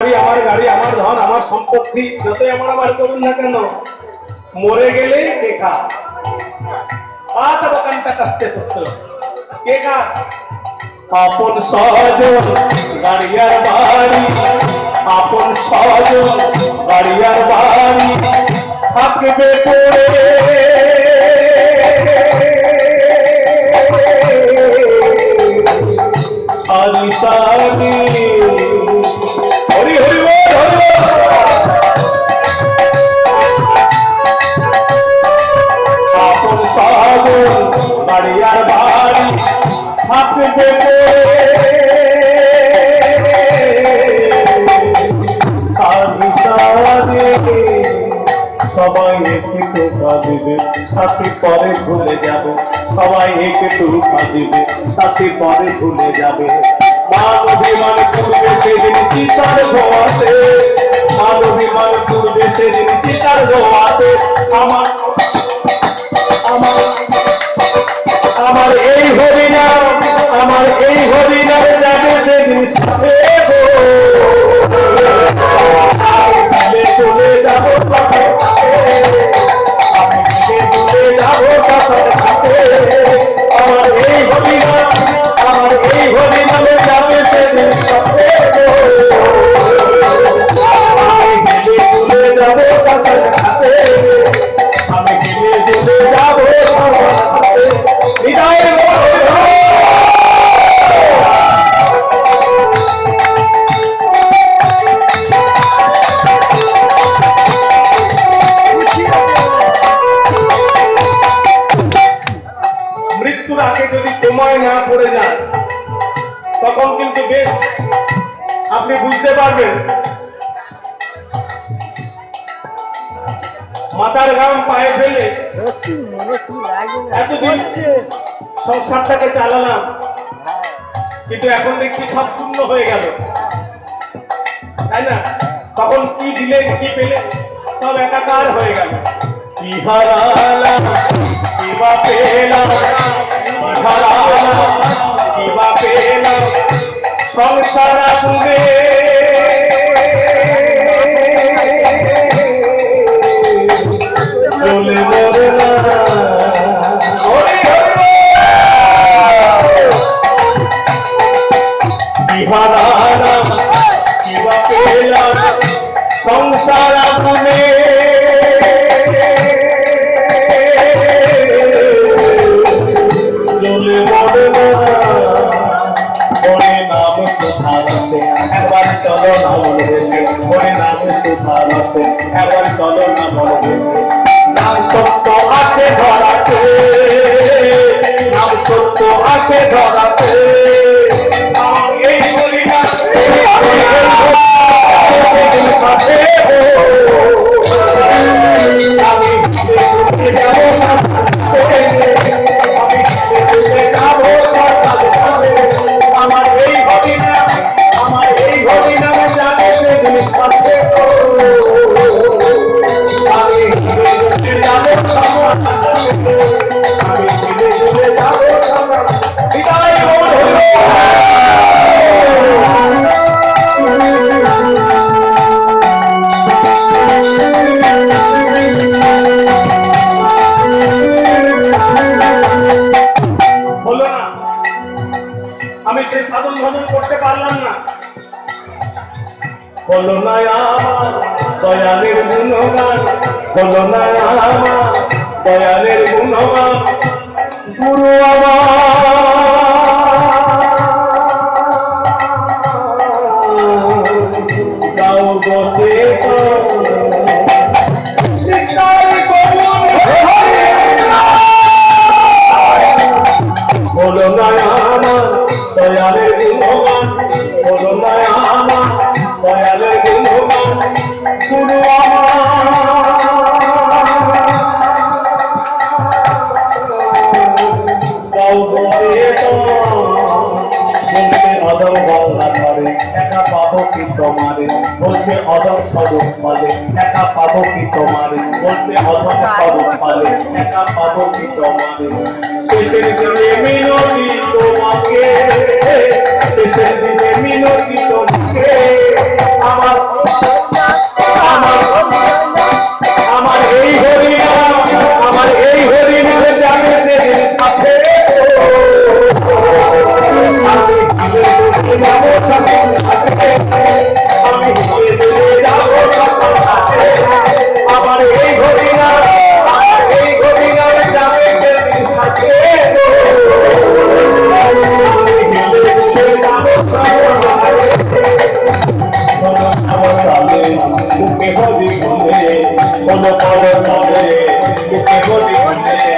আমার গাড়ি, আমার ধন, আমার সম্পত্তি যতই আমার করুন না কেন, মরে গেলেই কে খা পাত দোকানটা কাস্তে করতে কে খা আপন সহজন গাড়িয়ার বাড়ি, আপন সহজন গাড়িয়ার বাড়ি থাকবে পড়ে সারি সারি। হরি হরি বল, হরি বল। আপন সহজন গাড়িয়ার বাড়ি থাকবে সারি সারি। সবাই একটু টোকা দিবে, সাথে পরে ভুলে যাবে। সবাই একটু টোকা দিবে, সাথে পরে ভুলে যাবে। মান অভিমান করবে সেদিন চিতার ধোয়াতে, মান অভিমান করবে সেদিন চিতার ধোয়াতে। আমার আমার আমার এই হরিনাম, আমার এই হরিনাম যাবে সেদিন সাথে চলে যাবো সাথে, আমি চলে যাবো সাথে। আমার এই হরিনাম, আমার এই হরিনামে যাবে সেদিন সাথে, আমি চলে যাবো সাথে, আমি চলে যাবো সাথে। বিদায় মৃত্যুর আগে যদি সময় না পড়ে যায় তখন কিন্তু বেশ আপনি বুঝতে পারবেন মাথার ঘাম পায়ে ফেলে এতদিন সংসারটাকে চালালাম, কিন্তু এখন দেখছি সব শূন্য হয়ে গেল, তাই না? তখন কি দিলে কি পেলে সব একাকার হয়ে গেল। কি হারালাম কি বা পেলাম, কি হারালাম কি বা পেলাম, সংসার আগুনে চলে মরে না। কি হারালাম কি বা পেলাম, সংসার আগুনে চলে মরে না। ওরে নাম কোথায় আছে, একবার চলো না মনে দেশে। ওরে নাম কোথায় আছে, একবার চলো না মনে দেশে। নাম সত্য আছে ধরাতে, নাম সত্য আছে ধরাতে। এই বলি না সাথে আমি যাবো, আমার এই হরিনাম, আমার এই হরিনাম জানে সেদিন সাথে আমি যাবো, আমি চলে যাবো। বিদায় হলো না, আমি সেই সাধন ভজন করতে পারলাম না। হলো না আমার দয়ালের গুণগান, হলো না আমার দয়ালের গুণগান। গুরু আমার গাও বসে হলো না আমার দয়ালের গুণগান, হলো না আমার দয়ালের গুণগান। গুরু অদম গঙ্গা ধরে একা পাবো কি তোমারে, বলছে অদম স্বরূপ পালে একা পাবো কি তোমারে, বলছে অদম স্বরূপ পালে একা পাবো কি তোমারে। শেষের দিনে মিনতি তোমাকে, শেষের দিনে মিনতি তোমাকে। আমার আমার আমার এই হরিনাম আমার এই হরিনাম যাবে সেদিন সাথে আমি যাবো সাথে আমার এই হরিনাম যাবে সেদিন সাথে মুখে হরি বলে কোন পর মুখে হরি বলে